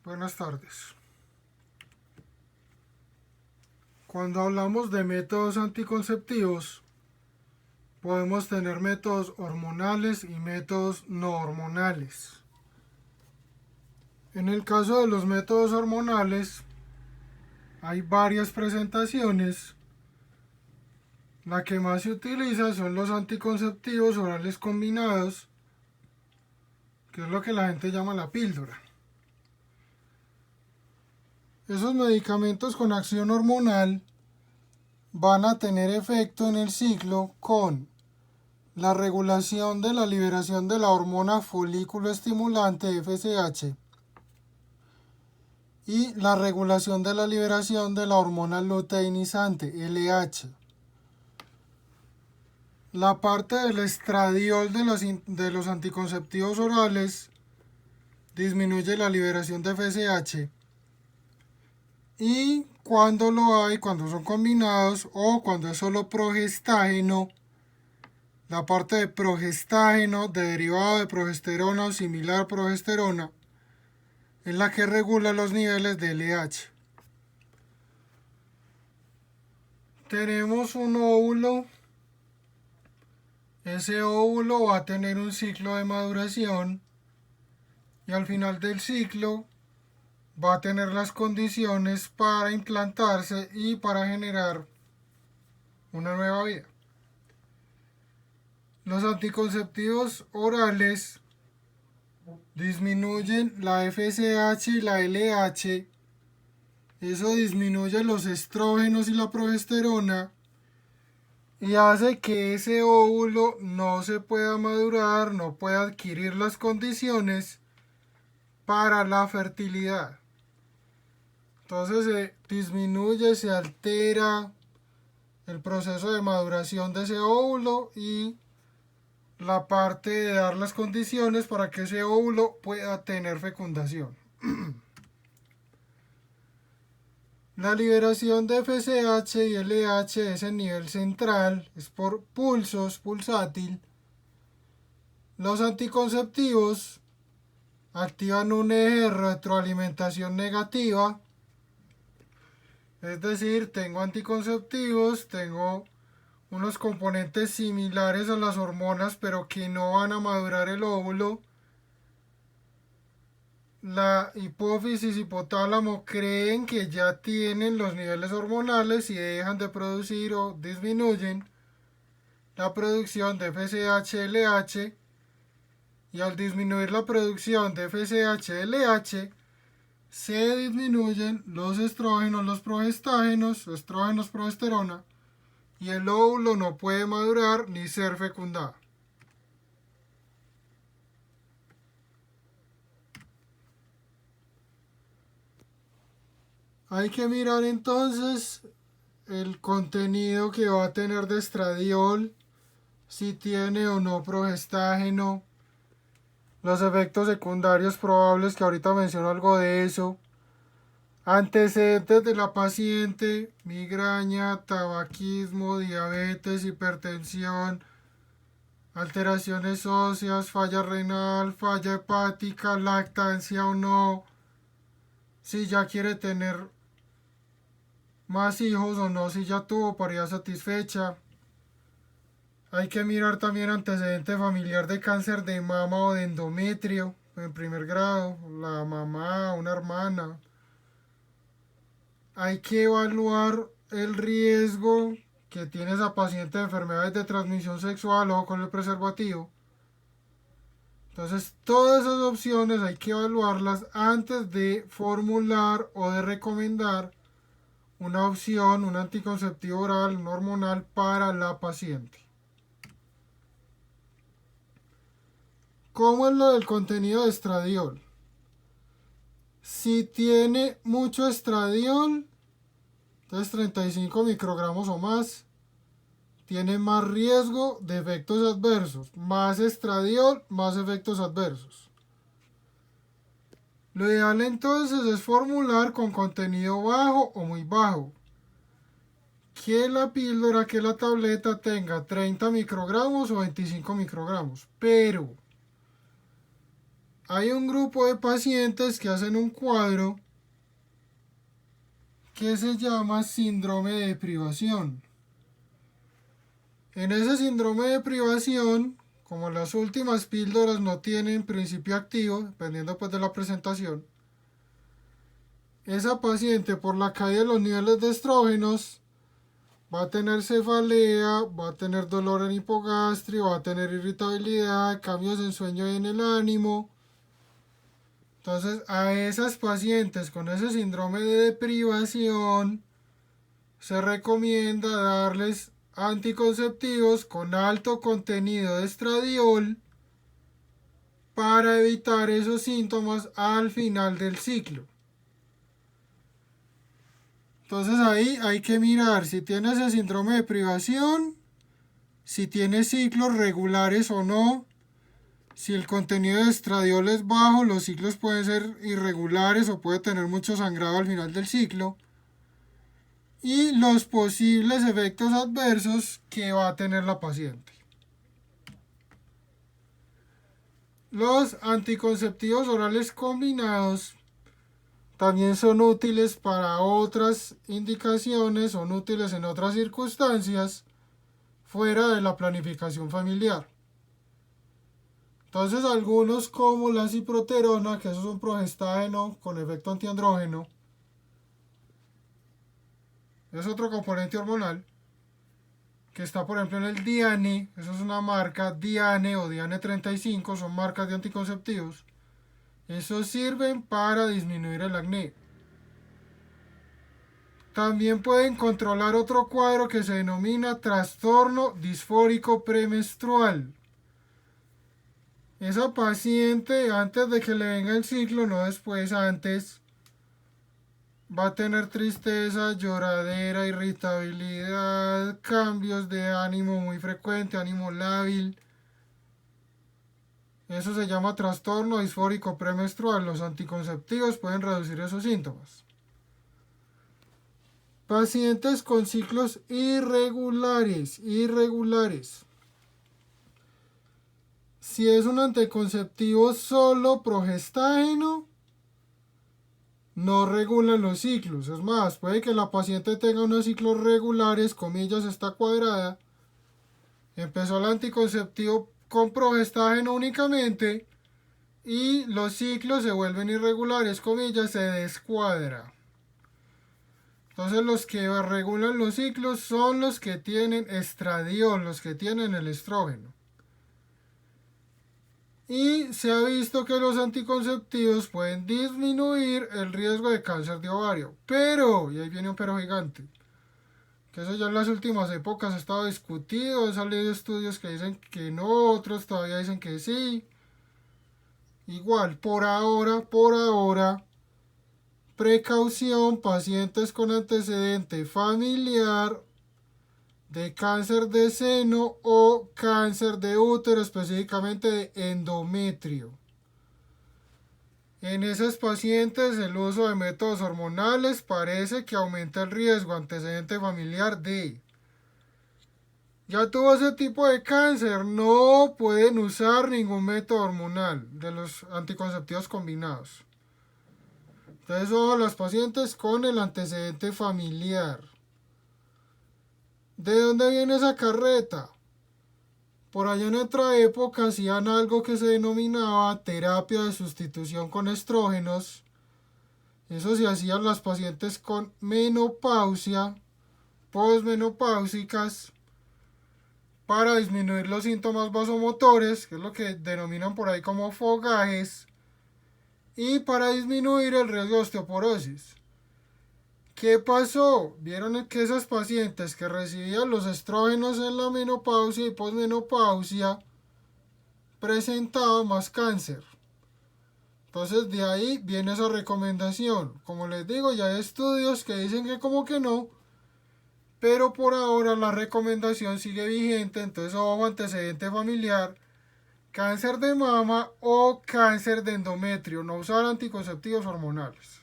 Buenas tardes. Cuando hablamos de métodos anticonceptivos, podemos tener métodos hormonales y métodos no hormonales. En el caso de los métodos hormonales, hay varias presentaciones. La que más se utiliza son los anticonceptivos orales combinados, que es lo que la gente llama la píldora. Esos medicamentos con acción hormonal van a tener efecto en el ciclo con la regulación de la liberación de la hormona folículo estimulante FSH y la regulación de la liberación de la hormona luteinizante LH. La parte del estradiol de los anticonceptivos orales disminuye la liberación de FSH y cuando lo hay, cuando son combinados o cuando es solo progestágeno, la parte de progestágeno, de derivado de progesterona o similar progesterona, es la que regula los niveles de LH. Tenemos un óvulo. Ese óvulo va a tener un ciclo de maduración y al final del ciclo va a tener las condiciones para implantarse y para generar una nueva vida. Los anticonceptivos orales disminuyen la FSH y la LH. Eso disminuye los estrógenos y la progesterona y hace que ese óvulo no se pueda madurar, no pueda adquirir las condiciones para la fertilidad. Entonces se disminuye, se altera el proceso de maduración de ese óvulo y la parte de dar las condiciones para que ese óvulo pueda tener fecundación. La liberación de FSH y LH es en nivel central, es por pulsos, pulsátil. Los anticonceptivos activan un eje de retroalimentación negativa, es decir, tengo anticonceptivos, tengo unos componentes similares a las hormonas, pero que no van a madurar el óvulo. La hipófisis y hipotálamo creen que ya tienen los niveles hormonales y dejan de producir o disminuyen la producción de FSH-LH, y al disminuir la producción de FSH-LH se disminuyen los estrógenos, los progestágenos, estrógenos, progesterona, y el óvulo no puede madurar ni ser fecundado. Hay que mirar entonces el contenido que va a tener de estradiol, si tiene o no progestágeno, los efectos secundarios probables, que ahorita menciono algo de eso, antecedentes de la paciente, migraña, tabaquismo, diabetes, hipertensión, alteraciones óseas, falla renal, falla hepática, lactancia o no, si ya quiere tener más hijos o no, si ya tuvo pareja satisfecha. Hay que mirar también antecedente familiar de cáncer de mama o de endometrio en primer grado, la mamá, una hermana. Hay que evaluar el riesgo que tiene esa paciente de enfermedades de transmisión sexual o con el preservativo. Entonces, todas esas opciones hay que evaluarlas antes de formular o de recomendar una opción, un anticonceptivo oral, un hormonal para la paciente. ¿Cómo es lo del contenido de estradiol? Si tiene mucho estradiol, entonces 35 microgramos o más, tiene más riesgo de efectos adversos. Más estradiol, más efectos adversos. Lo ideal entonces es formular con contenido bajo o muy bajo. Que la píldora, que la tableta tenga 30 microgramos o 25 microgramos. Pero hay un grupo de pacientes que hacen un cuadro que se llama síndrome de privación. En ese síndrome de privación, como las últimas píldoras no tienen principio activo, dependiendo pues de la presentación, esa paciente por la caída de los niveles de estrógenos va a tener cefalea, va a tener dolor en hipogastrio, va a tener irritabilidad, cambios en sueño y en el ánimo. Entonces a esas pacientes con ese síndrome de privación se recomienda darles anticonceptivos con alto contenido de estradiol para evitar esos síntomas al final del ciclo. Entonces ahí hay que mirar si tiene ese síndrome de privación, si tiene ciclos regulares o no. Si el contenido de estradiol es bajo, los ciclos pueden ser irregulares o puede tener mucho sangrado al final del ciclo. Y los posibles efectos adversos que va a tener la paciente. Los anticonceptivos orales combinados también son útiles para otras indicaciones, son útiles en otras circunstancias fuera de la planificación familiar. Entonces algunos como la ciproterona, que eso es un progestágeno con efecto antiandrógeno, es otro componente hormonal que está por ejemplo en el Diane, eso es una marca Diane o Diane 35, son marcas de anticonceptivos. Esos sirven para disminuir el acné. También pueden controlar otro cuadro que se denomina trastorno disfórico premenstrual. Esa paciente antes de que le venga el ciclo, no después, antes, va a tener tristeza, lloradera, irritabilidad, cambios de ánimo muy frecuente, ánimo lábil. Eso se llama trastorno disfórico premenstrual. Los anticonceptivos pueden reducir esos síntomas. Pacientes con ciclos irregulares. Si es un anticonceptivo solo progestágeno, no regula los ciclos. Es más, puede que la paciente tenga unos ciclos regulares, comillas, está cuadrada. Empezó el anticonceptivo con progestágeno únicamente y los ciclos se vuelven irregulares, comillas, se descuadra. Entonces los que regulan los ciclos son los que tienen estradiol, los que tienen el estrógeno. Y se ha visto que los anticonceptivos pueden disminuir el riesgo de cáncer de ovario. Pero, y ahí viene un pero gigante, que eso ya en las últimas épocas ha estado discutido, han salido estudios que dicen que no, otros todavía dicen que sí. Igual, por ahora, precaución, pacientes con antecedente familiar de cáncer de seno o cáncer de útero, específicamente de endometrio. En esos pacientes el uso de métodos hormonales parece que aumenta el riesgo antecedente familiar de... Ya tuvo ese tipo de cáncer, no pueden usar ningún método hormonal de los anticonceptivos combinados. Entonces, ojo a los pacientes con el antecedente familiar. ¿De dónde viene esa carreta? Por allá en otra época hacían algo que se denominaba terapia de sustitución con estrógenos. Eso se hacía en las pacientes con menopausia, posmenopáusicas, para disminuir los síntomas vasomotores, que es lo que denominan por ahí como fogajes, y para disminuir el riesgo de osteoporosis. ¿Qué pasó? Vieron que esas pacientes que recibían los estrógenos en la menopausia y posmenopausia presentaban más cáncer. Entonces de ahí viene esa recomendación. Como les digo, ya hay estudios que dicen que como que no, pero por ahora la recomendación sigue vigente. Entonces, ojo, antecedente familiar, cáncer de mama o cáncer de endometrio, no usar anticonceptivos hormonales.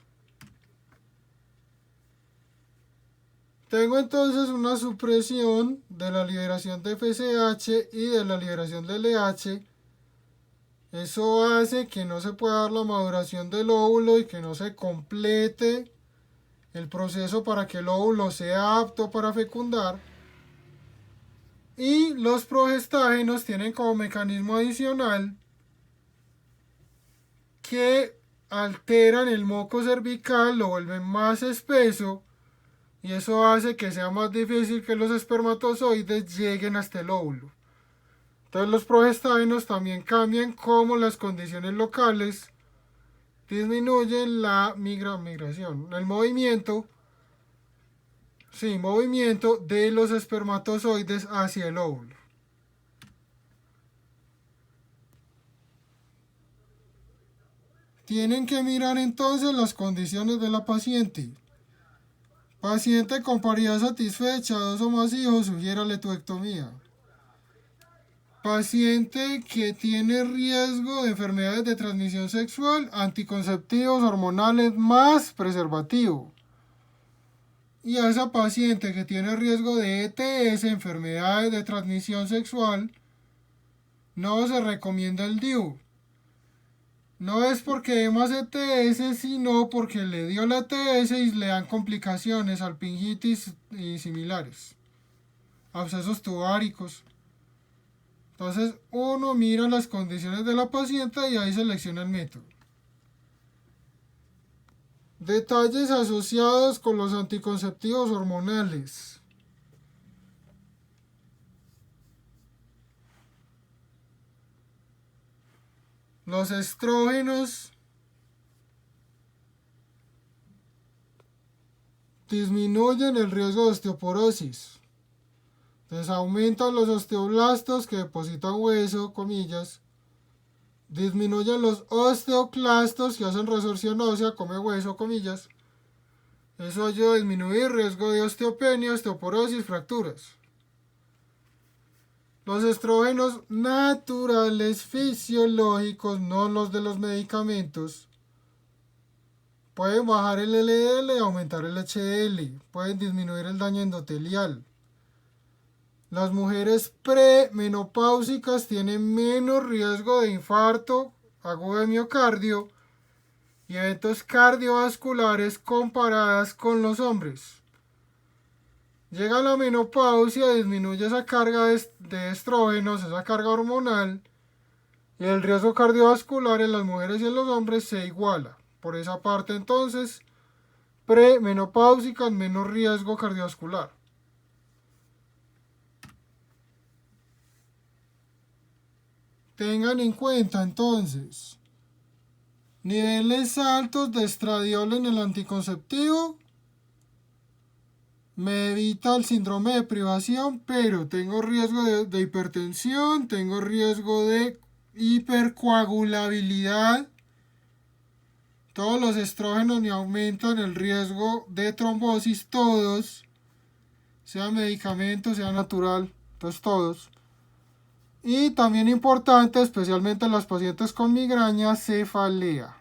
Tengo entonces una supresión de la liberación de FSH y de la liberación de LH Eso hace que no se pueda dar la maduración del óvulo y que no se complete el proceso para que el óvulo sea apto para fecundar. Y los progestágenos tienen como mecanismo adicional que alteran el moco cervical, lo vuelven más espeso y eso hace que sea más difícil que los espermatozoides lleguen hasta el óvulo. Entonces los progestágenos también cambian cómo las condiciones locales disminuyen la migración, el movimiento de los espermatozoides hacia el óvulo. Tienen que mirar entonces las condiciones de la paciente. Paciente con paridad satisfecha, 2 o más hijos, sugiere lectoectomía. Paciente que tiene riesgo de enfermedades de transmisión sexual, anticonceptivos hormonales más preservativo. Y a esa paciente que tiene riesgo de ETS, enfermedades de transmisión sexual, no se recomienda el DIU. No es porque dé más ETS, sino porque le dio la ETS y le dan complicaciones, salpingitis y similares, abscesos tubáricos. Entonces uno mira las condiciones de la paciente y ahí selecciona el método. Detalles asociados con los anticonceptivos hormonales. Los estrógenos disminuyen el riesgo de osteoporosis. Entonces aumentan los osteoblastos que depositan hueso, comillas. Disminuyen los osteoclastos que hacen resorción ósea, come hueso, comillas. Eso ayuda a disminuir el riesgo de osteopenia, osteoporosis, fracturas. Los estrógenos naturales, fisiológicos, no los de los medicamentos, pueden bajar el LDL y aumentar el HDL, pueden disminuir el daño endotelial. Las mujeres premenopáusicas tienen menos riesgo de infarto agudo de miocardio y eventos cardiovasculares comparadas con los hombres. Llega la menopausia, disminuye esa carga de estrógenos, esa carga hormonal, y el riesgo cardiovascular en las mujeres y en los hombres se iguala. Por esa parte entonces, premenopáusicas, menos riesgo cardiovascular. Tengan en cuenta entonces, niveles altos de estradiol en el anticonceptivo me evita el síndrome de privación, pero tengo riesgo de hipertensión, tengo riesgo de hipercoagulabilidad. Todos los estrógenos me aumentan el riesgo de trombosis, todos, sea medicamento, sea natural, pues todos. Y también importante, especialmente en las pacientes con migraña, cefalea.